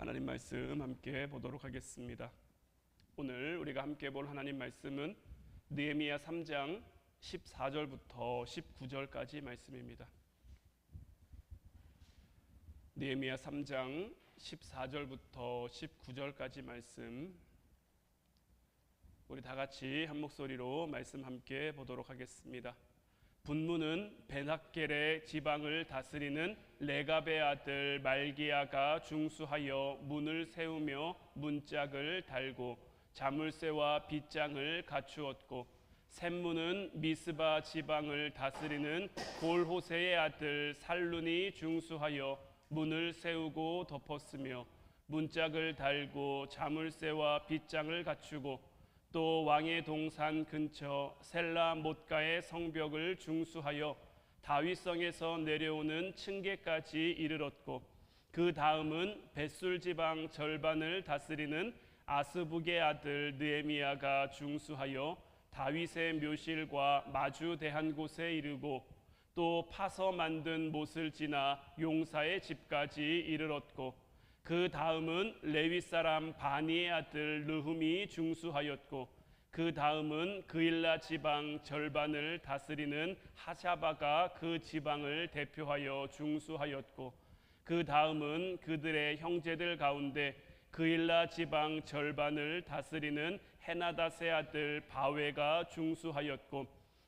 하나님 말씀 함께 보도록 하겠습니다. 오늘 우리가 함께 볼 하나님 말씀은 느헤미야 3장 14절부터 19절까지 말씀입니다. 느헤미야 3장 14절부터 19절까지 말씀, 우리 다 같이 한 목소리로 말씀 함께 보도록 하겠습니다. 분문은 베낫겔의 지방을 다스리는 레갑의 아들 말기야가 중수하여 문을 세우며 문짝을 달고 자물쇠와 빗장을 갖추었고, 샘문은 미스바 지방을 다스리는 골호세의 아들 살룬이 중수하여 문을 세우고 덮었으며 문짝을 달고 자물쇠와 빗장을 갖추고, 또 왕의 동산 근처 셀라 못가의 성벽을 중수하여 다윗성에서 내려오는 층계까지 이르렀고, 그 다음은 벳술 지방 절반을 다스리는 아스북의 아들 느헤미야가 중수하여 다윗의 묘실과 마주대한 곳에 이르고, 또 파서 만든 못을 지나 용사의 집까지 이르렀고, 그 다음은 레위 사람 바니의 아들 르훔이 중수하였고, 그 다음은 그일라 지방 절반을 다스리는 하샤바가 그 지방을 대표하여 중수하였고, 그 다음은 그들의 형제들 가운데 그일라 지방 절반을 다스리는 헤나닷의 아들 바웨가 중수하였고,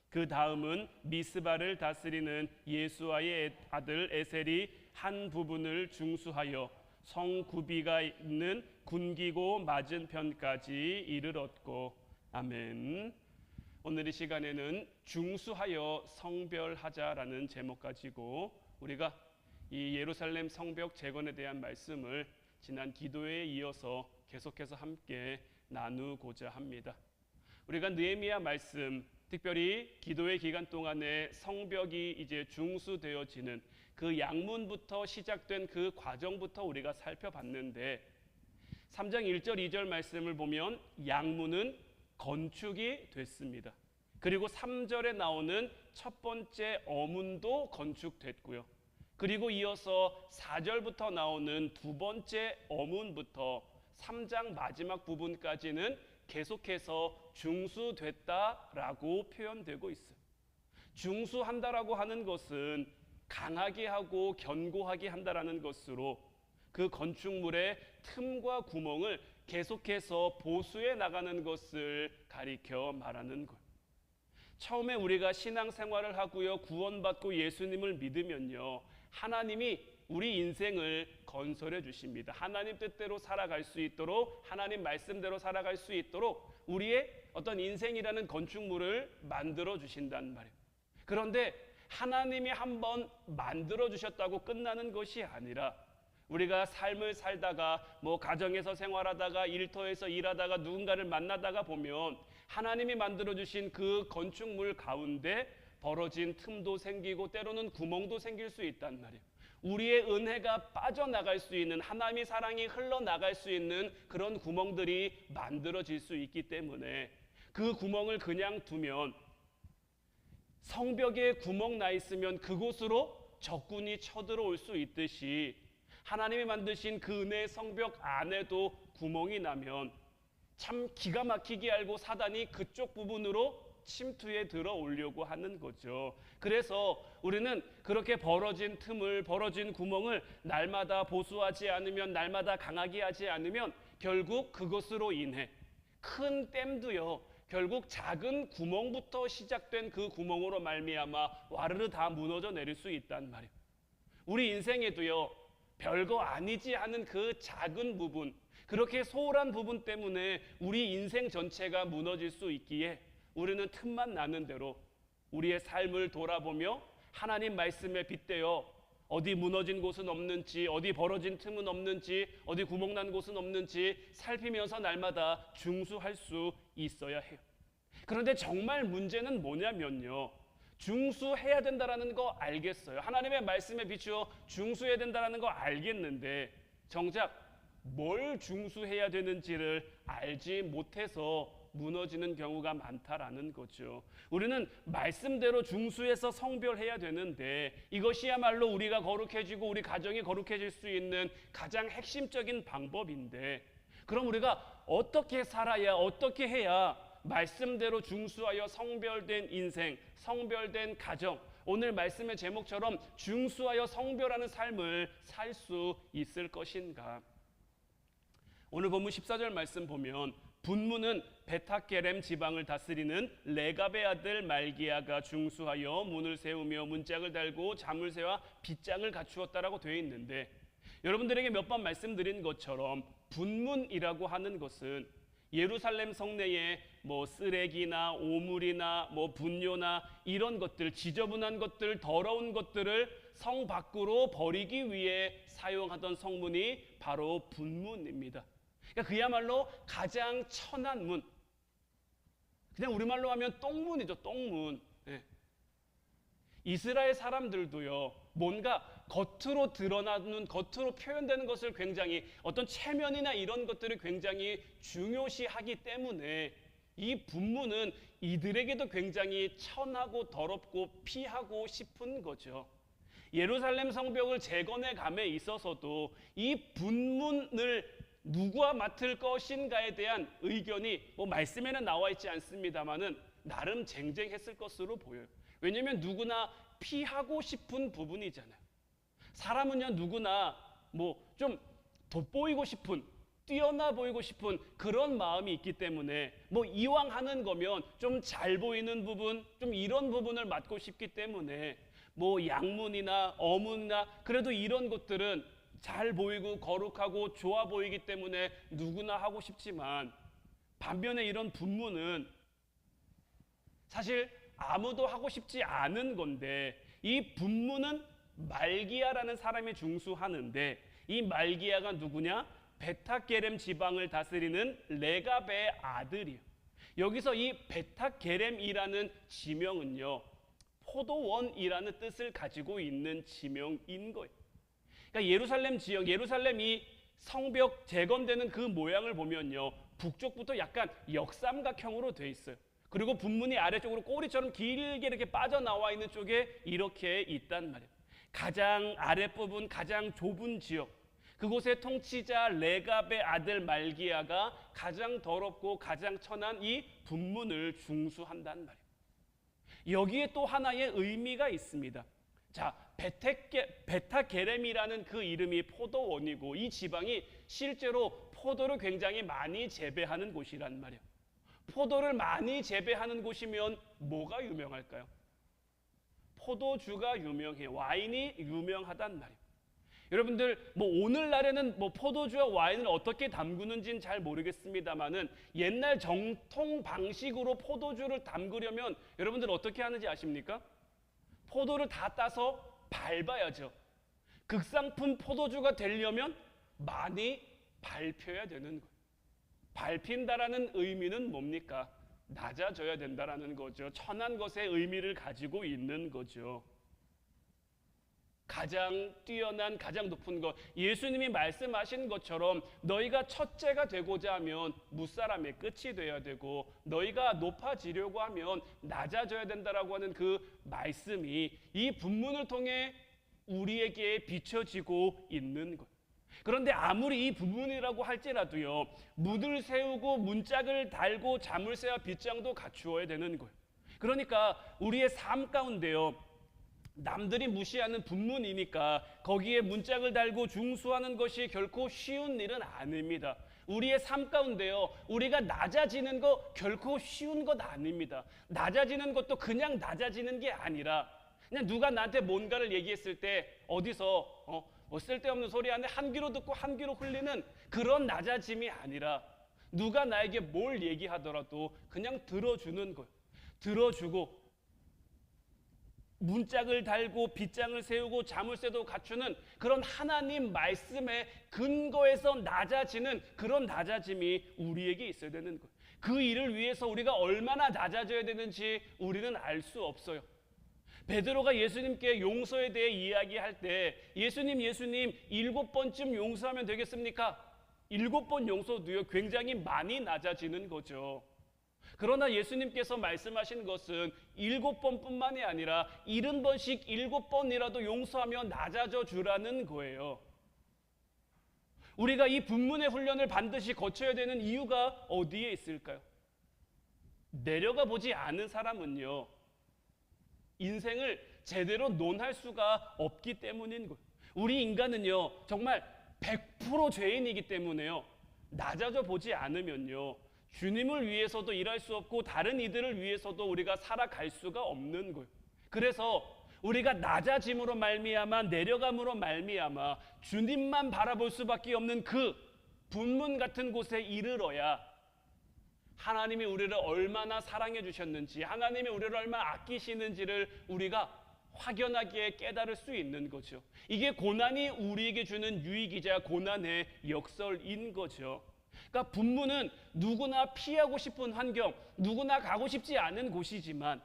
그 다음은 미스바를 다스리는 예수아의 아들 에셀이 한 부분을 중수하여 성구비가 있는 군기고 맞은편까지 이르렀고. 아멘. 오늘 이 시간에는 중수하여 성별하자라는 제목 가지고 우리가 이 예루살렘 성벽 재건에 대한 말씀을 지난 기도회에 이어서 계속해서 함께 나누고자 합니다. 우리가 느헤미야 말씀, 특별히 기도회 기간 동안에 성벽이 이제 중수되어지는 그 양문부터 시작된 그 과정부터 우리가 살펴봤는데, 3장 1절 2절 말씀을 보면 양문은 건축이 됐습니다. 그리고 3절에 나오는 첫 번째 어문도 건축됐고요. 그리고 이어서 4절부터 나오는 두 번째 어문부터 3장 마지막 부분까지는 계속해서 중수됐다라고 표현되고 있어요. 중수한다라고 하는 것은 강하게 하고 견고하게 한다라는 것으로 그 건축물의 틈과 구멍을 계속해서 보수해 나가는 것을 가리켜 말하는 것. 처음에 우리가 신앙생활을 하고요, 구원받고 예수님을 믿으면요, 하나님이 우리 인생을 건설해 주십니다. 하나님 뜻대로 살아갈 수 있도록, 하나님 말씀대로 살아갈 수 있도록 우리의 어떤 인생이라는 건축물을 만들어 주신단 말이에요. 그런데 하나님이 한번 만들어 주셨다고 끝나는 것이 아니라, 우리가 삶을 살다가 가정에서 생활하다가 일터에서 일하다가 누군가를 만나다가 보면 하나님이 만들어 주신 그 건축물 가운데 벌어진 틈도 생기고 때로는 구멍도 생길 수 있단 말이에요. 우리의 은혜가 빠져나갈 수 있는, 하나님의 사랑이 흘러나갈 수 있는 그런 구멍들이 만들어질 수 있기 때문에 그 구멍을 그냥 두면, 성벽에 구멍 나 있으면 그곳으로 적군이 쳐들어올 수 있듯이 하나님이 만드신 그 은혜의 성벽 안에도 구멍이 나면 참 기가 막히게 알고 사단이 그쪽 부분으로 침투해 들어오려고 하는 거죠. 그래서 우리는 그렇게 벌어진 틈을, 벌어진 구멍을 날마다 보수하지 않으면, 날마다 강하게 하지 않으면 결국 그것으로 인해 큰 댐도요, 결국 작은 구멍부터 시작된 그 구멍으로 말미암아 와르르 다 무너져 내릴 수 있단 말이에요. 우리 인생에도요, 별거 아니지 하는 그 작은 부분, 그렇게 소홀한 부분 때문에 우리 인생 전체가 무너질 수 있기에 우리는 틈만 나는 대로 우리의 삶을 돌아보며 하나님 말씀에 빗대어 어디 무너진 곳은 없는지, 어디 벌어진 틈은 없는지, 어디 구멍난 곳은 없는지 살피면서 날마다 중수할 수 있어야 해요. 그런데 정말 문제는 뭐냐면요, 중수해야 된다라는 거 알겠어요. 하나님의 말씀에 비추어 중수해야 된다라는 거 알겠는데, 정작 뭘 중수해야 되는지를 알지 못해서 무너지는 경우가 많다라는 거죠. 우리는 말씀대로 중수해서 성별해야 되는데 이것이야말로 우리가 거룩해지고 우리 가정이 거룩해질 수 있는 가장 핵심적인 방법인데, 그럼 우리가 어떻게 살아야, 어떻게 해야 말씀대로 중수하여 성별된 인생, 성별된 가정, 오늘 말씀의 제목처럼 중수하여 성별하는 삶을 살 수 있을 것인가? 오늘 본문 14절 말씀 보면 분문은 베타게렘 지방을 다스리는 레갑의 아들 말기야가 중수하여 문을 세우며 문짝을 달고 자물쇠와 빗장을 갖추었다라고 되어 있는데, 여러분들에게 몇 번 말씀드린 것처럼 분문이라고 하는 것은 예루살렘 성내에 쓰레기나 오물이나 분뇨나 이런 것들, 지저분한 것들, 더러운 것들을 성 밖으로 버리기 위해 사용하던 성문이 바로 분문입니다. 그러니까 그야말로 가장 천한 문, 그냥 우리말로 하면 똥문이죠. 똥문. 이스라엘 사람들도요, 뭔가 겉으로 드러나는, 겉으로 표현되는 것을 굉장히, 어떤 체면이나 이런 것들을 굉장히 중요시하기 때문에 이 분문은 이들에게도 굉장히 천하고 더럽고 피하고 싶은 거죠. 예루살렘 성벽을 재건해 감에 있어서도 이 분문을 누구와 맡을 것인가에 대한 의견이 말씀에는 나와 있지 않습니다만은 나름 쟁쟁했을 것으로 보여요. 왜냐하면 누구나 피하고 싶은 부분이잖아요. 사람은요, 누구나 좀 돋보이고 싶은, 뛰어나 보이고 싶은 그런 마음이 있기 때문에 이왕 하는 거면 좀 잘 보이는 부분, 좀 이런 부분을 맡고 싶기 때문에 양문이나 어문이나 그래도 이런 것들은 잘 보이고 거룩하고 좋아 보이기 때문에 누구나 하고 싶지만, 반면에 이런 분문은 사실 아무도 하고 싶지 않은 건데, 이 분문은 말기야라는 사람이 중수하는데, 이 말기야가 누구냐? 베타게렘 지방을 다스리는 레갑의 아들이에요. 여기서 이 베타게렘이라는 지명은요, 포도원이라는 뜻을 가지고 있는 지명인 거예요. 그러니까 예루살렘 지역, 예루살렘이 성벽 재건되는 그 모양을 보면요, 북쪽부터 약간 역삼각형으로 돼 있어요. 그리고 분문이 아래쪽으로 꼬리처럼 길게 이렇게 빠져나와 있는 쪽에 이렇게 있단 말이에요. 가장 아랫부분, 가장 좁은 지역, 그곳의 통치자 레갑의 아들 말기야가 가장 더럽고 가장 천한 이 분문을 중수한단 말이에요. 여기에 또 하나의 의미가 있습니다. 자, 베타게렘이라는 그 이름이 포도원이고, 이 지방이 실제로 포도를 굉장히 많이 재배하는 곳이란 말이에요. 포도를 많이 재배하는 곳이면 뭐가 유명할까요? 포도주가 유명해요. 와인이 유명하단 말이에요. 여러분들 오늘날에는 포도주와 와인을 어떻게 담그는지는 잘 모르겠습니다만은, 옛날 정통 방식으로 포도주를 담그려면 여러분들 어떻게 하는지 아십니까? 포도를 다 따서 밟아야죠. 극상품 포도주가 되려면 많이 밟혀야 되는 거예요. 밟힌다라는 의미는 뭡니까? 낮아져야 된다라는 거죠. 천한 것의 의미를 가지고 있는 거죠. 가장 뛰어난, 가장 높은 것, 예수님이 말씀하신 것처럼 너희가 첫째가 되고자 하면 무사람의 끝이 되어야 되고, 너희가 높아지려고 하면 낮아져야 된다라고 하는 그 말씀이 이 분문을 통해 우리에게 비춰지고 있는 것. 그런데 아무리 이 분문이라고 할지라도요, 문을 세우고 문짝을 달고 자물쇠와 빗장도 갖추어야 되는 거예요. 그러니까 우리의 삶 가운데요, 남들이 무시하는 분문이니까 거기에 문짝을 달고 중수하는 것이 결코 쉬운 일은 아닙니다. 우리의 삶 가운데요, 우리가 낮아지는 거 결코 쉬운 것 아닙니다. 낮아지는 것도 그냥 낮아지는 게 아니라, 그냥 누가 나한테 뭔가를 얘기했을 때 어디서 쓸데없는 소리 하는데 한 귀로 듣고 한 귀로 흘리는 그런 낮아짐이 아니라, 누가 나에게 뭘 얘기하더라도 그냥 들어주는 거예요. 들어주고 문짝을 달고 빗장을 세우고 자물쇠도 갖추는 그런 하나님 말씀의 근거에서 낮아지는 그런 낮아짐이 우리에게 있어야 되는 거예요. 그 일을 위해서 우리가 얼마나 낮아져야 되는지 우리는 알 수 없어요. 베드로가 예수님께 용서에 대해 이야기할 때 예수님 7번쯤 용서하면 되겠습니까? 7번 용서도요, 굉장히 많이 낮아지는 거죠. 그러나 예수님께서 말씀하신 것은 7번뿐만이 아니라 70번씩 7번이라도 용서하며 낮아져 주라는 거예요. 우리가 이 분문의 훈련을 반드시 거쳐야 되는 이유가 어디에 있을까요? 내려가 보지 않은 사람은요, 인생을 제대로 논할 수가 없기 때문인 거예요. 우리 인간은요, 정말 100% 죄인이기 때문에요, 낮아져 보지 않으면요, 주님을 위해서도 일할 수 없고 다른 이들을 위해서도 우리가 살아갈 수가 없는 거예요. 그래서 우리가 낮아짐으로 말미암아, 내려감으로 말미암아 주님만 바라볼 수밖에 없는 그 분문 같은 곳에 이르러야 하나님이 우리를 얼마나 사랑해 주셨는지, 하나님이 우리를 얼마나 아끼시는지를 우리가 확연하게 깨달을 수 있는 거죠. 이게 고난이 우리에게 주는 유익이자 고난의 역설인 거죠. 그러니까 분문은 누구나 피하고 싶은 환경, 누구나 가고 싶지 않은 곳이지만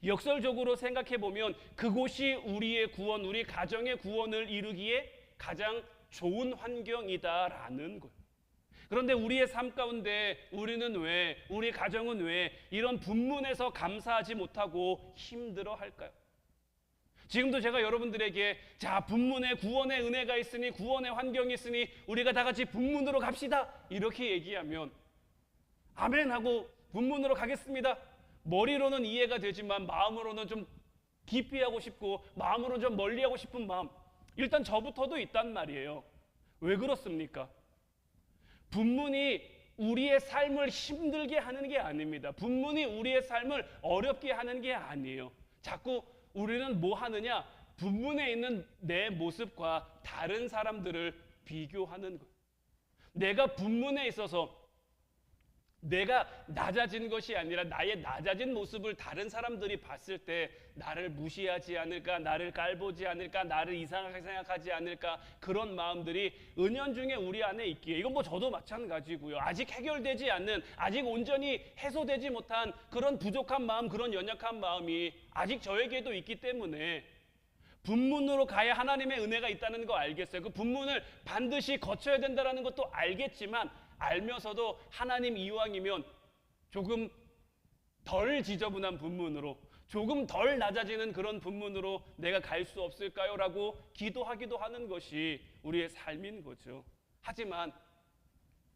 역설적으로 생각해 보면 그곳이 우리의 구원, 우리 가정의 구원을 이루기에 가장 좋은 환경이다라는 거예요. 그런데 우리의 삶 가운데 우리 가정은 왜 이런 분문에서 감사하지 못하고 힘들어 할까요? 지금도 제가 여러분들에게 자, 분문에 구원의 은혜가 있으니, 구원의 환경이 있으니 우리가 다 같이 분문으로 갑시다 이렇게 얘기하면 아멘 하고 분문으로 가겠습니다, 머리로는 이해가 되지만 마음으로는 좀 깊이 하고 싶고 마음으로는 좀 멀리 하고 싶은 마음, 일단 저부터도 있단 말이에요. 왜 그렇습니까? 분문이 우리의 삶을 힘들게 하는 게 아닙니다. 분문이 우리의 삶을 어렵게 하는 게 아니에요. 자꾸 우리는 뭐 하느냐? 분문에 있는 내 모습과 다른 사람들을 비교하는 거예요. 내가 분문에 있어서 내가 낮아진 것이 아니라 나의 낮아진 모습을 다른 사람들이 봤을 때 나를 무시하지 않을까, 나를 깔보지 않을까, 나를 이상하게 생각하지 않을까, 그런 마음들이 은연중에 우리 안에 있기에, 이건 뭐 저도 마찬가지고요. 아직 해결되지 않는, 아직 온전히 해소되지 못한 그런 부족한 마음, 그런 연약한 마음이 아직 저에게도 있기 때문에 분문으로 가야 하나님의 은혜가 있다는 거 알겠어요. 그 분문을 반드시 거쳐야 된다는 것도 알겠지만, 알면서도 하나님 이왕이면 조금 덜 지저분한 분문으로, 조금 덜 낮아지는 그런 분문으로 내가 갈 수 없을까요? 라고 기도하기도 하는 것이 우리의 삶인 거죠. 하지만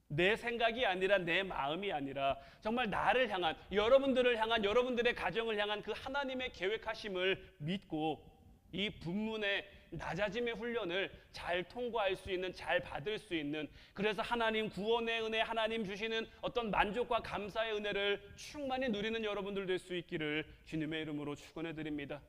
내 생각이 아니라, 내 마음이 아니라 정말 나를 향한, 여러분들을 향한, 여러분들의 가정을 향한 그 하나님의 계획하심을 믿고 이 분문의 낮아짐의 훈련을 잘 통과할 수 있는, 잘 받을 수 있는, 그래서 하나님 구원의 은혜, 하나님 주시는 어떤 만족과 감사의 은혜를 충만히 누리는 여러분들 될 수 있기를 주님의 이름으로 축원해 드립니다.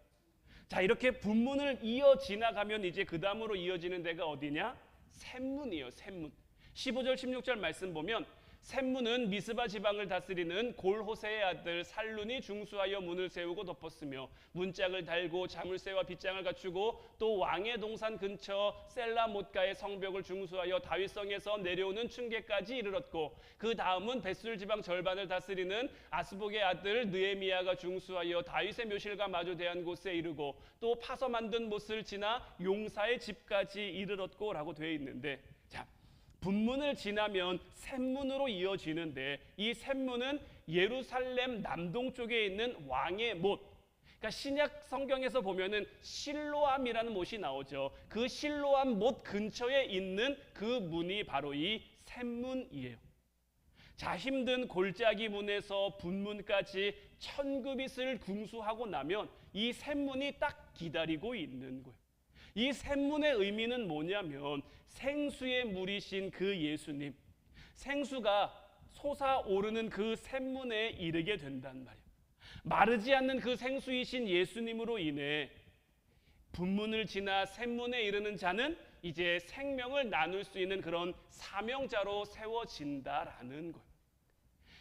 자, 이렇게 분문을 이어 지나가면 이제 그 다음으로 이어지는 데가 어디냐? 샘문이에요. 샘문. 15절 16절 말씀 보면 샘문은 미스바 지방을 다스리는 골호세의 아들 살룬이 중수하여 문을 세우고 덮었으며 문짝을 달고 자물쇠와 빗장을 갖추고 또 왕의 동산 근처 셀라못가의 성벽을 중수하여 다윗성에서 내려오는 층계까지 이르렀고, 그 다음은 벳술 지방 절반을 다스리는 아스복의 아들 느헤미야가 중수하여 다윗의 묘실과 마주 대한 곳에 이르고 또 파서 만든 못을 지나 용사의 집까지 이르렀고 라고 되어 있는데, 분문을 지나면 샘문으로 이어지는데, 이 샘문은 예루살렘 남동쪽에 있는 왕의 못, 그러니까 신약 성경에서 보면은 실로암이라는 못이 나오죠. 그 실로암 못 근처에 있는 그 문이 바로 이 샘문이에요. 자, 힘든 골짜기 문에서 분문까지 1000규빗을 궁수하고 나면 이 샘문이 딱 기다리고 있는 거예요. 이 샘문의 의미는 뭐냐면 생수의 물이신 그 예수님, 생수가 솟아오르는 그 샘문에 이르게 된단 말이에요. 마르지 않는 그 생수이신 예수님으로 인해 분문을 지나 샘문에 이르는 자는 이제 생명을 나눌 수 있는 그런 사명자로 세워진다라는 거예요.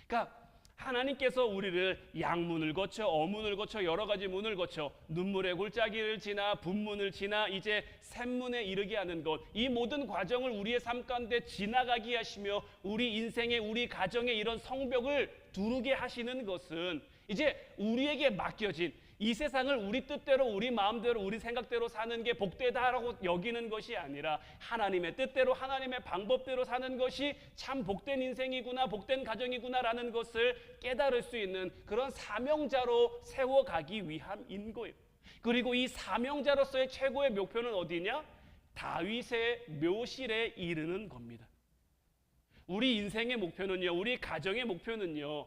그러니까 하나님께서 우리를 양문을 거쳐, 어문을 거쳐, 여러 가지 문을 거쳐 눈물의 골짜기를 지나 분문을 지나 이제 샘문에 이르게 하는 것, 이 모든 과정을 우리의 삶 가운데 지나가게 하시며 우리 인생의, 우리 가정의 이런 성벽을 두르게 하시는 것은 이제 우리에게 맡겨진, 이 세상을 우리 뜻대로, 우리 마음대로, 우리 생각대로 사는 게 복되다라고 여기는 것이 아니라 하나님의 뜻대로, 하나님의 방법대로 사는 것이 참 복된 인생이구나, 복된 가정이구나라는 것을 깨달을 수 있는 그런 사명자로 세워가기 위함인 거예요. 그리고 이 사명자로서의 최고의 목표는 어디냐? 다윗의 묘실에 이르는 겁니다. 우리 인생의 목표는요, 우리 가정의 목표는요,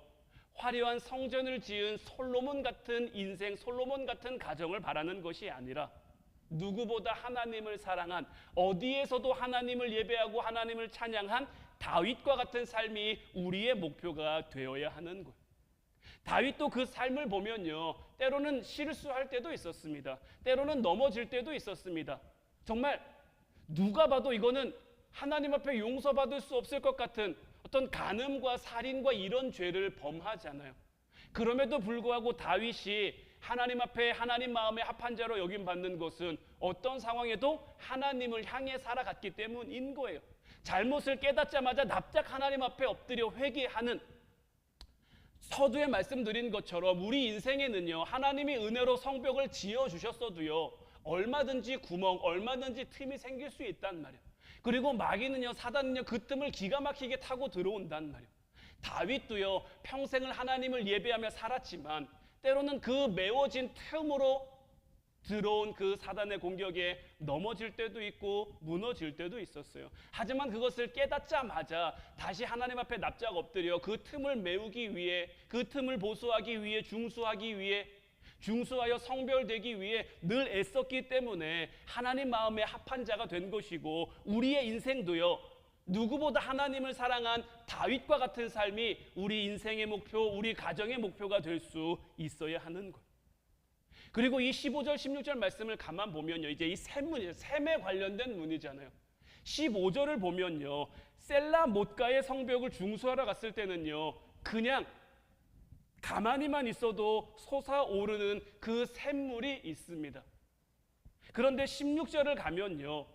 화려한 성전을 지은 솔로몬 같은 인생, 솔로몬 같은 가정을 바라는 것이 아니라 누구보다 하나님을 사랑한, 어디에서도 하나님을 예배하고 하나님을 찬양한 다윗과 같은 삶이 우리의 목표가 되어야 하는 거예요. 다윗도 그 삶을 보면요, 때로는 실수할 때도 있었습니다. 때로는 넘어질 때도 있었습니다. 정말 누가 봐도 이거는 하나님 앞에 용서받을 수 없을 것 같은 어떤 간음과 살인과 이런 죄를 범하잖아요. 그럼에도 불구하고 다윗이 하나님 앞에 하나님 마음에 합한 자로 여김받는 것은 어떤 상황에도 하나님을 향해 살아갔기 때문인 거예요. 잘못을 깨닫자마자 납작 하나님 앞에 엎드려 회개하는, 서두에 말씀드린 것처럼 우리 인생에는요, 하나님이 은혜로 성벽을 지어주셨어도요, 얼마든지 구멍, 얼마든지 틈이 생길 수 있단 말이에요. 그리고 마귀는요, 사단은요, 그 틈을 기가 막히게 타고 들어온단 말이에요. 다윗도요, 평생을 하나님을 예배하며 살았지만 때로는 그 메워진 틈으로 들어온 그 사단의 공격에 넘어질 때도 있고 무너질 때도 있었어요. 하지만 그것을 깨닫자마자 다시 하나님 앞에 납작 엎드려 그 틈을 메우기 위해, 그 틈을 보수하기 위해, 중수하여 성별되기 위해 늘 애썼기 때문에 하나님 마음에 합한 자가 된 것이고, 우리의 인생도요, 누구보다 하나님을 사랑한 다윗과 같은 삶이 우리 인생의 목표, 우리 가정의 목표가 될 수 있어야 하는 것. 그리고 이 15절 16절 말씀을 가만 보면요, 이제 이 셈에 관련된 문이잖아요. 15절을 보면요, 셀라 못가의 성벽을 중수하러 갔을 때는요, 그냥 가만히만 있어도 솟아오르는 그 샘물이 있습니다. 그런데 16절을 가면요,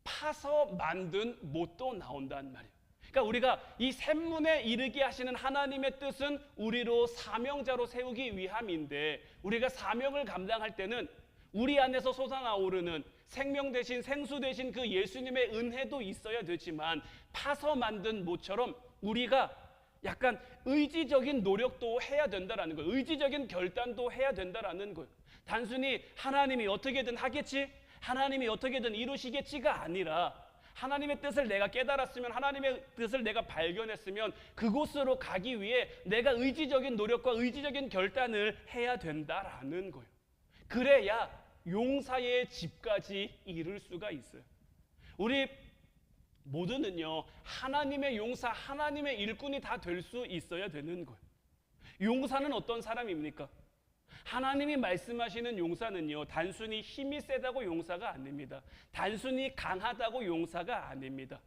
파서 만든 못도 나온단 말이에요. 그러니까 우리가 이 샘문에 이르게 하시는 하나님의 뜻은 우리로 사명자로 세우기 위함인데, 우리가 사명을 감당할 때는 우리 안에서 솟아나오르는 생명 대신, 생수 대신 그 예수님의 은혜도 있어야 되지만, 파서 만든 못처럼 우리가 약간 의지적인 노력도 해야 된다라는 거예요. 의지적인 결단도 해야 된다라는 거예요. 단순히 하나님이 어떻게든 하겠지, 하나님이 어떻게든 이루시겠지가 아니라, 하나님의 뜻을 내가 깨달았으면, 하나님의 뜻을 내가 발견했으면 그곳으로 가기 위해 내가 의지적인 노력과 의지적인 결단을 해야 된다라는 거예요. 그래야 용사의 집까지 이룰 수가 있어요. 우리 모두는요, 하나님의 용사, 하나님의 일꾼이 다 될 수 있어야 되는 거예요. 용사는 어떤 사람입니까? 하나님이 말씀하시는 용사는요, 단순히 힘이 세다고 용사가 아닙니다. 단순히 강하다고 용사가 아닙니다.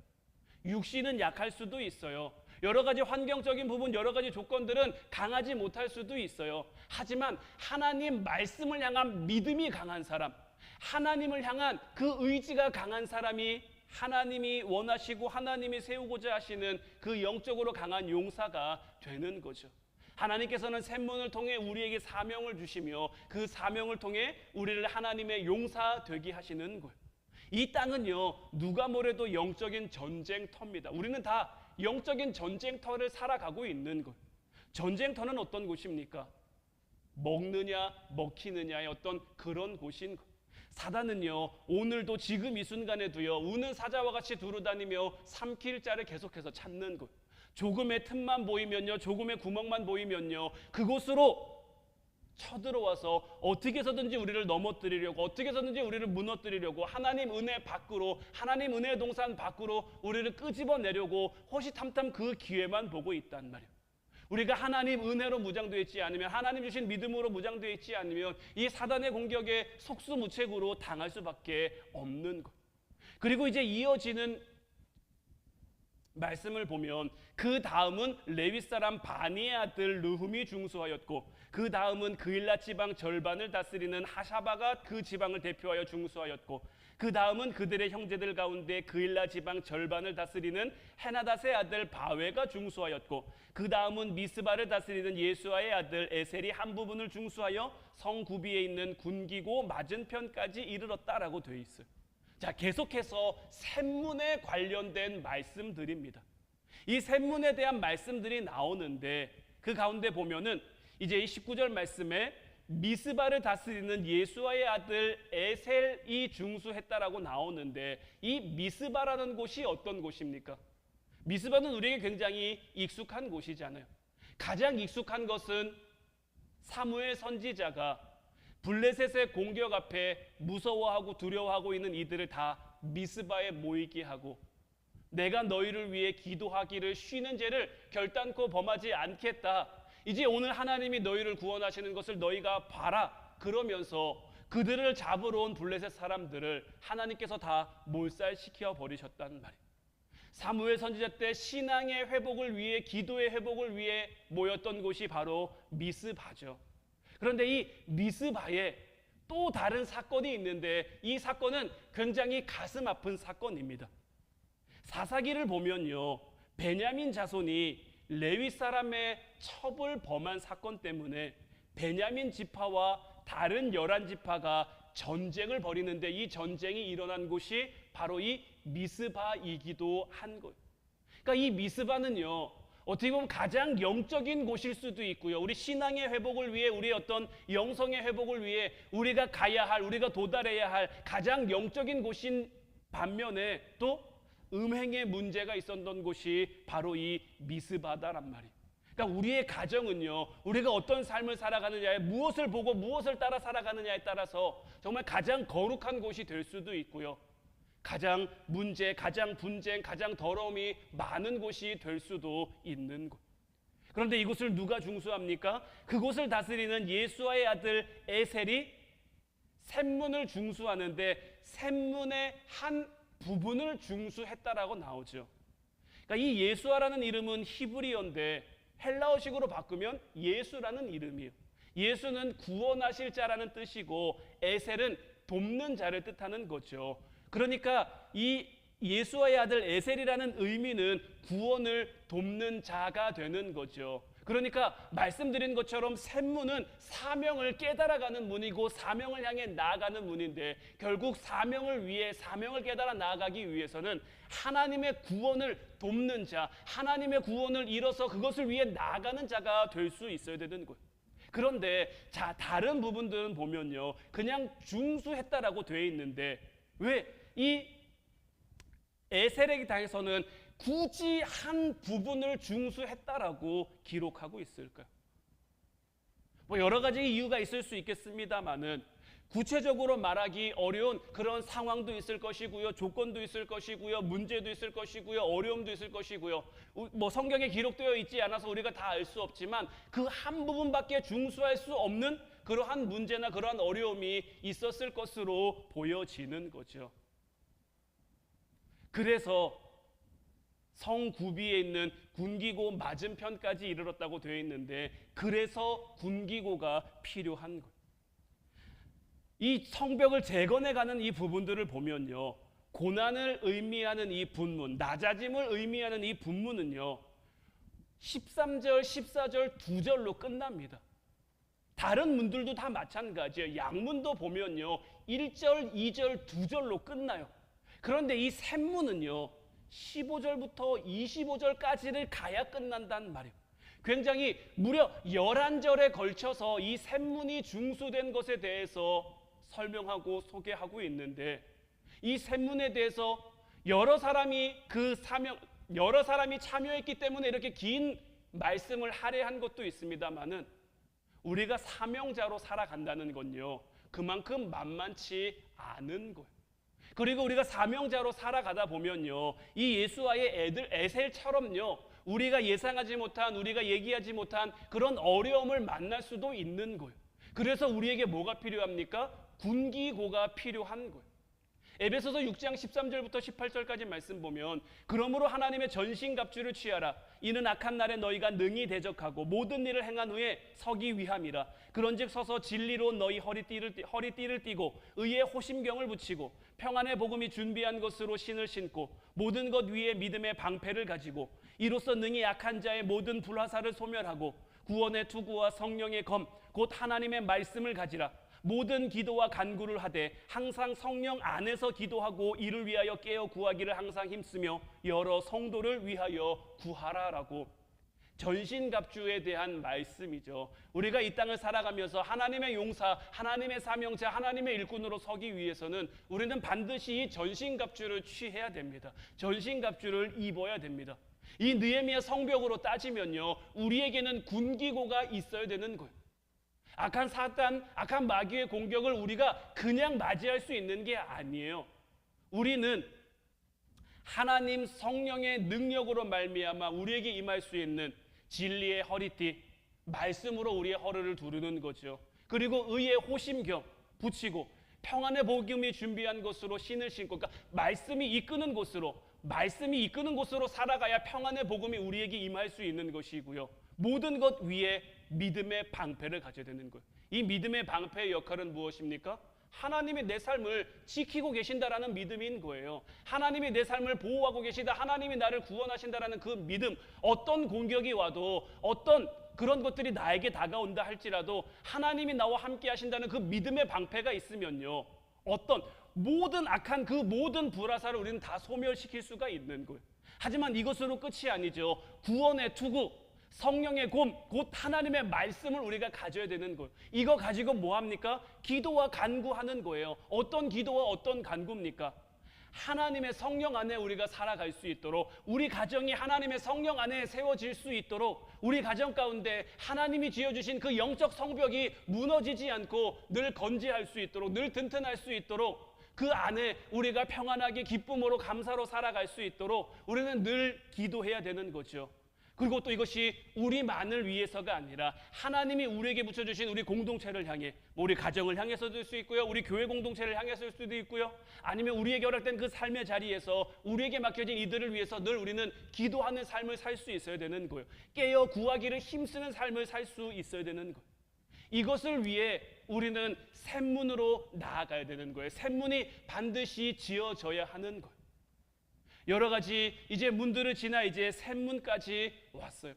육신은 약할 수도 있어요. 여러 가지 환경적인 부분, 여러 가지 조건들은 강하지 못할 수도 있어요. 하지만 하나님 말씀을 향한 믿음이 강한 사람, 하나님을 향한 그 의지가 강한 사람이 하나님이 원하시고 하나님이 세우고자 하시는 그 영적으로 강한 용사가 되는 거죠. 하나님께서는 샘문을 통해 우리에게 사명을 주시며 그 사명을 통해 우리를 하나님의 용사 되게 하시는 거예요. 이 땅은요, 누가 뭐래도 영적인 전쟁터입니다. 우리는 다 영적인 전쟁터를 살아가고 있는 거예요. 전쟁터는 어떤 곳입니까? 먹느냐 먹히느냐의 어떤 그런 곳인 거예요. 사단은요, 오늘도 지금 이 순간에도요, 우는 사자와 같이 두루다니며 삼킬 자를 계속해서 찾는 거예요. 조금의 틈만 보이면요, 조금의 구멍만 보이면요, 그곳으로 쳐들어와서 어떻게 해서든지 우리를 넘어뜨리려고, 어떻게 해서든지 우리를 무너뜨리려고, 하나님 은혜 밖으로, 하나님 은혜 동산 밖으로 우리를 끄집어내려고 호시탐탐 그 기회만 보고 있단 말이에요. 우리가 하나님 은혜로 무장되어 있지 않으면, 하나님 주신 믿음으로 무장되어 있지 않으면 이 사단의 공격에 속수무책으로 당할 수밖에 없는 것. 그리고 이제 이어지는 말씀을 보면 그 다음은 레위 사람 바니의 아들 르훔이 중수하였고, 그 다음은 그일라 지방 절반을 다스리는 하샤바가 그 지방을 대표하여 중수하였고, 그 다음은 그들의 형제들 가운데 그일라 지방 절반을 다스리는 헤나닷의 아들 바웨가 중수하였고, 그 다음은 미스바를 다스리는 예수아의 아들 에셀이 한 부분을 중수하여 성 구비에 있는 군기고 맞은편까지 이르렀다라고 되어 있어요. 자, 계속해서 셈문에 관련된 말씀들입니다. 이 셈문에 대한 말씀들이 나오는데, 그 가운데 보면은 이제 이 19절 말씀에 미스바를 다스리는 예수아의 아들 에셀이 중수했다라고 나오는데, 이 미스바라는 곳이 어떤 곳입니까? 미스바는 우리에게 굉장히 익숙한 곳이잖아요. 가장 익숙한 것은 사무엘 선지자가 블레셋의 공격 앞에 무서워하고 두려워하고 있는 이들을 다 미스바에 모이게 하고, 내가 너희를 위해 기도하기를 쉬는 죄를 결단코 범하지 않겠다, 이제 오늘 하나님이 너희를 구원하시는 것을 너희가 봐라, 그러면서 그들을 잡으러 온 블레셋 사람들을 하나님께서 다 몰살시켜 버리셨다는 말이에요. 사무엘 선지자 때 신앙의 회복을 위해, 기도의 회복을 위해 모였던 곳이 바로 미스바죠. 그런데 이 미스바에 또 다른 사건이 있는데, 이 사건은 굉장히 가슴 아픈 사건입니다. 사사기를 보면요, 베냐민 자손이 레위 사람의 첩을 범한 사건 때문에 베냐민 지파와 다른 11지파가 전쟁을 벌이는데, 이 전쟁이 일어난 곳이 바로 이 미스바이기도 한 거예요. 그러니까 이 미스바는요, 어떻게 보면 가장 영적인 곳일 수도 있고요, 우리 신앙의 회복을 위해, 우리의 어떤 영성의 회복을 위해 우리가 가야 할, 우리가 도달해야 할 가장 영적인 곳인 반면에 또 음행의 문제가 있었던 곳이 바로 이 미스바다란 말이에요. 그러니까 우리의 가정은요, 우리가 어떤 삶을 살아가느냐에, 무엇을 보고 무엇을 따라 살아가느냐에 따라서 정말 가장 거룩한 곳이 될 수도 있고요, 가장 문제, 가장 분쟁, 가장 더러움이 많은 곳이 될 수도 있는 곳. 그런데 이곳을 누가 중수합니까? 그곳을 다스리는 예수아의 아들 에셀이 셈문을 중수하는데, 셈문의 한 부분을 중수했다라고 나오죠. 그러니까 이 예수아라는 이름은 히브리어인데 헬라어식으로 바꾸면 예수라는 이름이에요. 예수는 구원하실 자라는 뜻이고, 에셀은 돕는 자를 뜻하는 거죠. 그러니까 이 예수아의 아들 에셀이라는 의미는 구원을 돕는 자가 되는 거죠. 그러니까 말씀드린 것처럼 셈문은 사명을 깨달아가는 문이고 사명을 향해 나아가는 문인데, 결국 사명을 위해, 사명을 깨달아 나아가기 위해서는 하나님의 구원을 돕는 자, 하나님의 구원을 이뤄서 그것을 위해 나아가는 자가 될 수 있어야 되는 거예요. 그런데 자, 다른 부분들은 보면요, 그냥 중수했다라고 되어 있는데, 왜 이 에셀에게 당해서는 굳이 한 부분을 중수했다라고 기록하고 있을까요? 뭐 여러 가지 이유가 있을 수 있겠습니다만은, 구체적으로 말하기 어려운 그런 상황도 있을 것이고요, 조건도 있을 것이고요, 문제도 있을 것이고요, 어려움도 있을 것이고요, 뭐 성경에 기록되어 있지 않아서 우리가 다 알 수 없지만 그 한 부분밖에 중수할 수 없는 그러한 문제나 그러한 어려움이 있었을 것으로 보여지는 거죠. 그래서 성 구비에 있는 군기고 맞은편까지 이르렀다고 되어 있는데, 그래서 군기고가 필요한 거예요. 이 성벽을 재건해가는 이 부분들을 보면요, 고난을 의미하는 이 분문, 낮아짐을 의미하는 이 분문은요 13절, 14절 두 절로 끝납니다. 다른 문들도 다 마찬가지예요. 양문도 보면요 1절, 2절, 두 절로 끝나요. 그런데 이 셈문은요 15절부터 25절까지를 가야 끝난다는 말이에요. 굉장히 무려 11절에 걸쳐서 이 셈문이 중수된 것에 대해서 설명하고 소개하고 있는데, 이 셈문에 대해서 여러 사람이 참여했기 때문에 이렇게 긴 말씀을 할애한 것도 있습니다만은, 우리가 사명자로 살아간다는 건요 그만큼 만만치 않은 거예요. 그리고 우리가 사명자로 살아가다 보면요 이 예수아의 애들 에셀처럼요 우리가 예상하지 못한, 우리가 얘기하지 못한 그런 어려움을 만날 수도 있는 거예요. 그래서 우리에게 뭐가 필요합니까? 군기고가 필요한 거예요. 에베소서 6장 13절부터 18절까지 말씀 보면, 그러므로 하나님의 전신갑주를 취하라. 이는 악한 날에 너희가 능히 대적하고 모든 일을 행한 후에 서기 위함이라. 그런즉 서서 진리로 너희 허리띠를 띠고 의의 호심경을 붙이고 평안의 복음이 준비한 것으로 신을 신고 모든 것 위에 믿음의 방패를 가지고 이로써 능히 약한 자의 모든 불화살을 소멸하고 구원의 투구와 성령의 검 곧 하나님의 말씀을 가지라. 모든 기도와 간구를 하되 항상 성령 안에서 기도하고 이를 위하여 깨어 구하기를 항상 힘쓰며 여러 성도를 위하여 구하라라고 전신갑주에 대한 말씀이죠. 우리가 이 땅을 살아가면서 하나님의 용사, 하나님의 사명자, 하나님의 일꾼으로 서기 위해서는 우리는 반드시 이 전신갑주를 취해야 됩니다. 전신갑주를 입어야 됩니다. 이 느헤미야 성벽으로 따지면요, 우리에게는 군기고가 있어야 되는 거예요. 악한 사단, 악한 마귀의 공격을 우리가 그냥 맞이할 수 있는 게 아니에요. 우리는 하나님 성령의 능력으로 말미암아 우리에게 임할 수 있는 진리의 허리띠, 말씀으로 우리의 허리를 두르는 거죠. 그리고 의의 호심경 붙이고 평안의 복음이 준비한 것으로 신을 신고, 그러니까 말씀이 이끄는 곳으로 살아가야 평안의 복음이 우리에게 임할 수 있는 것이고요. 모든 것 위에 믿음의 방패를 가져야 되는 거예요. 이 믿음의 방패의 역할은 무엇입니까? 하나님이 내 삶을 지키고 계신다라는 믿음인 거예요. 하나님이 내 삶을 보호하고 계시다, 하나님이 나를 구원하신다라는 그 믿음. 어떤 공격이 와도, 어떤 그런 것들이 나에게 다가온다 할지라도 하나님이 나와 함께 하신다는 그 믿음의 방패가 있으면요, 어떤 모든 악한 그 모든 불화살을 우리는 다 소멸시킬 수가 있는 거예요. 하지만 이것으로 끝이 아니죠. 구원의 투구, 성령의 곰, 곧 하나님의 말씀을 우리가 가져야 되는 거예요. 이거 가지고 뭐 합니까? 기도와 간구하는 거예요. 어떤 기도와 어떤 간구입니까? 하나님의 성령 안에 우리가 살아갈 수 있도록, 우리 가정이 하나님의 성령 안에 세워질 수 있도록, 우리 가정 가운데 하나님이 지어주신 그 영적 성벽이 무너지지 않고 늘 건재할 수 있도록, 늘 튼튼할 수 있도록, 그 안에 우리가 평안하게 기쁨으로 감사로 살아갈 수 있도록 우리는 늘 기도해야 되는 거죠. 그리고 또 이것이 우리만을 위해서가 아니라 하나님이 우리에게 붙여주신 우리 공동체를 향해, 우리 가정을 향해서도 수 있고요, 우리 교회 공동체를 향해서일 수도 있고요, 아니면 우리에게 허락된 그 삶의 자리에서 우리에게 맡겨진 이들을 위해서 늘 우리는 기도하는 삶을 살 수 있어야 되는 거예요. 깨어 구하기를 힘쓰는 삶을 살 수 있어야 되는 거예요. 이것을 위해 우리는 샘문으로 나아가야 되는 거예요. 샘문이 반드시 지어져야 하는 거예요. 여러 가지 이제 문들을 지나 이제 샘문까지 왔어요.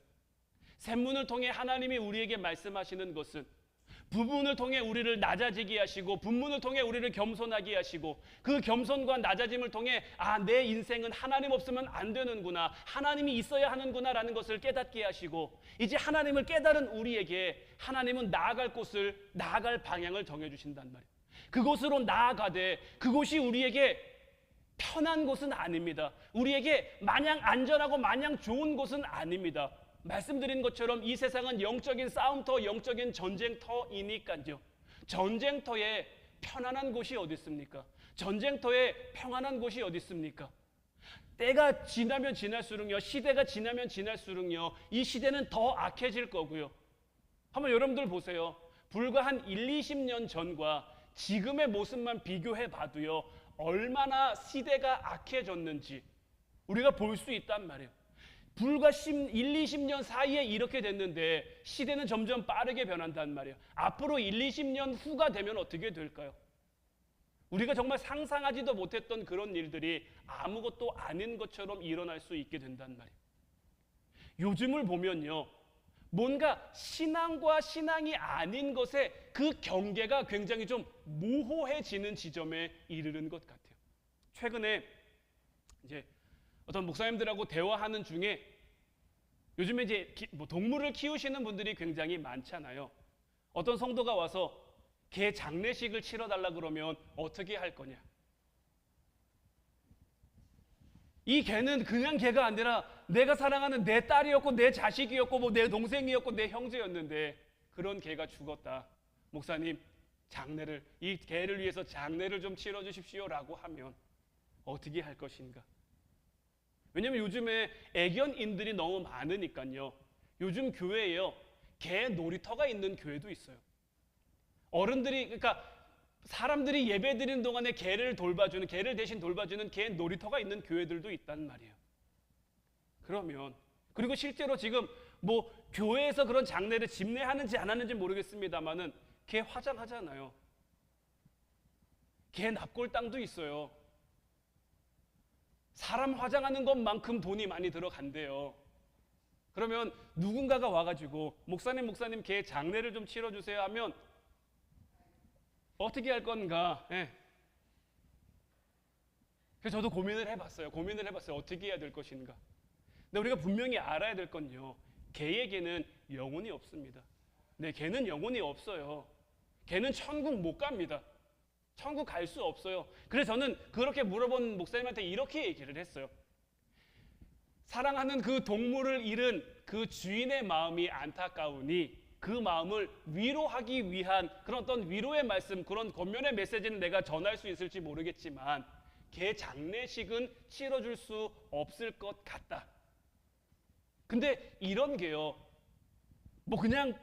샘문을 통해 하나님이 우리에게 말씀하시는 것은 부분을 통해 우리를 낮아지게 하시고, 분문을 통해 우리를 겸손하게 하시고, 그 겸손과 낮아짐을 통해 내 인생은 하나님 없으면 안 되는구나, 하나님이 있어야 하는구나 라는 것을 깨닫게 하시고, 이제 하나님을 깨달은 우리에게 하나님은 나아갈 곳을, 나아갈 방향을 정해주신단 말이에요. 그곳으로 나아가되 그곳이 우리에게 편한 곳은 아닙니다. 우리에게 마냥 안전하고 마냥 좋은 곳은 아닙니다. 말씀드린 것처럼 이 세상은 영적인 싸움터, 영적인 전쟁터이니까요. 전쟁터에 편안한 곳이 어디 있습니까? 전쟁터에 평안한 곳이 어디 있습니까? 때가 지나면 지날수록요, 시대가 지나면 지날수록요, 이 시대는 더 악해질 거고요. 한번 여러분들 보세요. 불과 한 1-20년 전과 지금의 모습만 비교해 봐도요, 얼마나 시대가 악해졌는지 우리가 볼 수 있단 말이에요. 불과 1-20년 사이에 이렇게 됐는데 시대는 점점 빠르게 변한단 말이에요. 앞으로 1-20년 후가 되면 어떻게 될까요? 우리가 정말 상상하지도 못했던 그런 일들이 아무것도 아닌 것처럼 일어날 수 있게 된단 말이에요. 요즘을 보면요, 뭔가 신앙과 신앙이 아닌 것의 그 경계가 굉장히 좀 모호해지는 지점에 이르는 것 같아요. 최근에 이제 어떤 목사님들하고 대화하는 중에 요즘에 이제 동물을 키우시는 분들이 굉장히 많잖아요. 어떤 성도가 와서 개 장례식을 치러달라 그러면 어떻게 할 거냐? 이 개는 그냥 개가 아니라 내가 사랑하는 내 딸이었고 내 자식이었고 뭐 내 동생이었고 내 형제였는데 그런 개가 죽었다. 목사님, 이 개를 위해서 장례를 좀 치러 주십시오라고 하면 어떻게 할 것인가? 왜냐면 요즘에 애견인들이 너무 많으니까요. 요즘 교회에요, 개 놀이터가 있는 교회도 있어요. 어른들이, 그러니까 사람들이 예배 드리는 동안에 개를 대신 돌봐주는 개 놀이터가 있는 교회들도 있단 말이에요. 그러면, 그리고 실제로 지금 뭐 교회에서 그런 장례를 집례하는지 안 하는지 모르겠습니다만은 개 화장하잖아요. 개 납골 땅도 있어요. 사람 화장하는 것만큼 돈이 많이 들어간대요. 그러면 누군가가 와가지고 목사님 개 장례를 좀 치러주세요 하면 어떻게 할 건가? 예. 그래서 저도 고민을 해봤어요. 어떻게 해야 될 것인가. 근데 우리가 분명히 알아야 될 건요, 개에게는 영혼이 없습니다. 네, 개는 영혼이 없어요. 개는 천국 못 갑니다. 천국 갈 수 없어요. 그래서 저는 그렇게 물어본 목사님한테 이렇게 얘기를 했어요. 사랑하는 그 동물을 잃은 그 주인의 마음이 안타까우니 그 마음을 위로하기 위한 그런 어떤 위로의 말씀, 그런 권면의 메시지는 내가 전할 수 있을지 모르겠지만 개 장례식은 치러줄 수 없을 것 같다. 근데 이런 게요, 뭐 그냥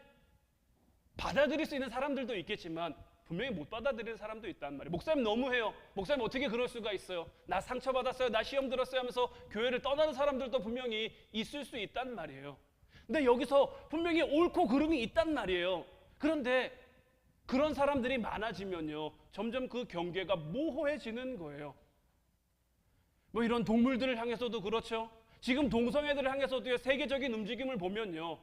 받아들일 수 있는 사람들도 있겠지만 분명히 못 받아들이는 사람도 있단 말이에요. 목사님 너무해요. 목사님 어떻게 그럴 수가 있어요? 나 상처받았어요. 나 시험 들었어요 하면서 교회를 떠나는 사람들도 분명히 있을 수 있단 말이에요. 근데 여기서 분명히 옳고 그름이 있단 말이에요. 그런데 그런 사람들이 많아지면요, 점점 그 경계가 모호해지는 거예요. 뭐 이런 동물들을 향해서도 그렇죠. 지금 동성애들을 향해서도 세계적인 움직임을 보면요,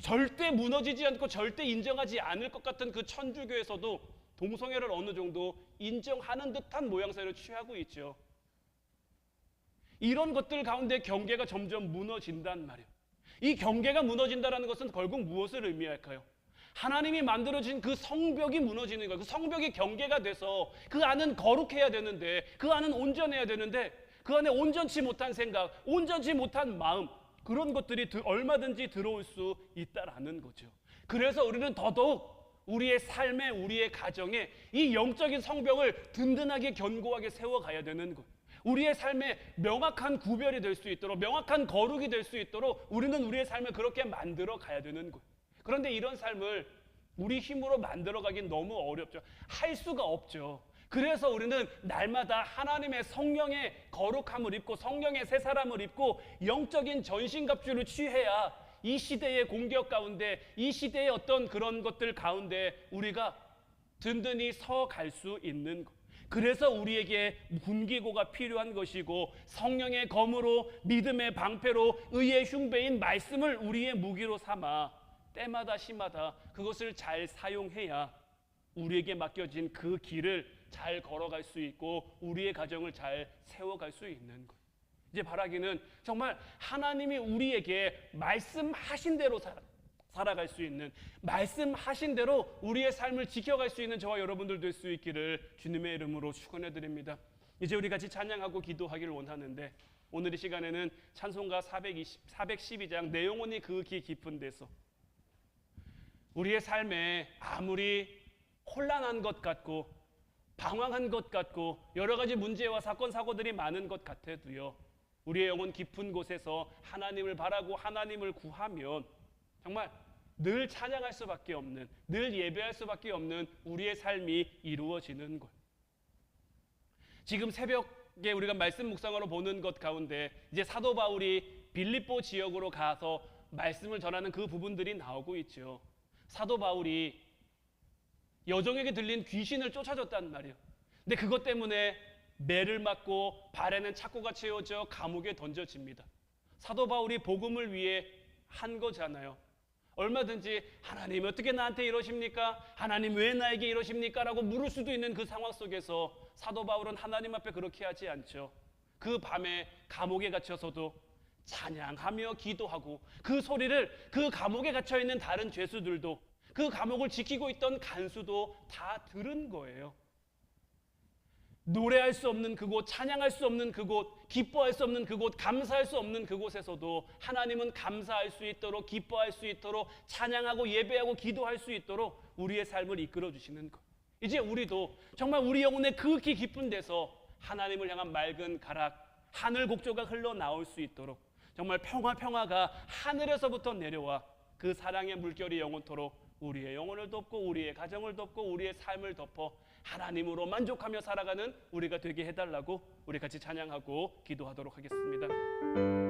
절대 무너지지 않고 절대 인정하지 않을 것 같은 그 천주교에서도 동성애를 어느 정도 인정하는 듯한 모양새를 취하고 있죠. 이런 것들 가운데 경계가 점점 무너진단 말이에요. 이 경계가 무너진다는 것은 결국 무엇을 의미할까요? 하나님이 만들어진 그 성벽이 무너지는 거예요. 그 성벽이 경계가 돼서 그 안은 거룩해야 되는데, 그 안은 온전해야 되는데, 그 안에 온전치 못한 생각, 온전치 못한 마음, 그런 것들이 얼마든지 들어올 수 있다라는 거죠. 그래서 우리는 더더욱 우리의 삶에, 우리의 가정에 이 영적인 성벽을 든든하게 견고하게 세워가야 되는 거예요. 우리의 삶에 명확한 구별이 될 수 있도록, 명확한 거룩이 될 수 있도록 우리는 우리의 삶을 그렇게 만들어 가야 되는 거예요. 그런데 이런 삶을 우리 힘으로 만들어가긴 너무 어렵죠. 할 수가 없죠. 그래서 우리는 날마다 하나님의 성령의 거룩함을 입고 성령의 새 사람을 입고 영적인 전신갑주를 취해야 이 시대의 공격 가운데, 이 시대의 어떤 그런 것들 가운데 우리가 든든히 서 갈 수 있는 것. 그래서 우리에게 군기고가 필요한 것이고, 성령의 검으로, 믿음의 방패로, 의의 흉배인 말씀을 우리의 무기로 삼아 때마다 시마다 그것을 잘 사용해야 우리에게 맡겨진 그 길을 잘 걸어갈 수 있고 우리의 가정을 잘 세워갈 수 있는 것. 이제 바라기는 정말 하나님이 우리에게 말씀하신 대로 살아갈 수 있는, 말씀하신 대로 우리의 삶을 지켜갈 수 있는 저와 여러분들 될 수 있기를 주님의 이름으로 축원해 드립니다. 이제 우리 같이 찬양하고 기도하기를 원하는데, 오늘 이 시간에는 찬송가 412장 내 영혼이 극히 깊은 데서, 우리의 삶에 아무리 혼란한 것 같고 방황한 것 같고 여러 가지 문제와 사건 사고들이 많은 것 같아도요, 우리의 영혼 깊은 곳에서 하나님을 바라고 하나님을 구하면 정말 늘 찬양할 수밖에 없는, 늘 예배할 수밖에 없는 우리의 삶이 이루어지는 것. 지금 새벽에 우리가 말씀 묵상으로 보는 것 가운데 이제 사도 바울이 빌립보 지역으로 가서 말씀을 전하는 그 부분들이 나오고 있죠. 사도 바울이 여종에게 들린 귀신을 쫓아줬단 말이에요. 근데 그것 때문에 매를 맞고 발에는 착고가 채워져 감옥에 던져집니다. 사도 바울이 복음을 위해 한 거잖아요. 얼마든지 하나님 어떻게 나한테 이러십니까? 하나님 왜 나에게 이러십니까? 라고 물을 수도 있는 그 상황 속에서 사도 바울은 하나님 앞에 그렇게 하지 않죠. 그 밤에 감옥에 갇혀서도 찬양하며 기도하고, 그 소리를 그 감옥에 갇혀있는 다른 죄수들도, 그 감옥을 지키고 있던 간수도 다 들은 거예요. 노래할 수 없는 그곳, 찬양할 수 없는 그곳, 기뻐할 수 없는 그곳, 감사할 수 없는 그곳에서도 하나님은 감사할 수 있도록, 기뻐할 수 있도록, 찬양하고 예배하고 기도할 수 있도록 우리의 삶을 이끌어 주시는 것. 이제 우리도 정말 우리 영혼의 극히 깊은 데서 하나님을 향한 맑은 가락, 하늘 곡조가 흘러나올 수 있도록 정말 평화가 하늘에서부터 내려와 그 사랑의 물결이 영원토록 우리의 영혼을 덮고 우리의 가정을 덮고 우리의 삶을 덮어 하나님으로 만족하며 살아가는 우리가 되게 해달라고 우리 같이 찬양하고 기도하도록 하겠습니다.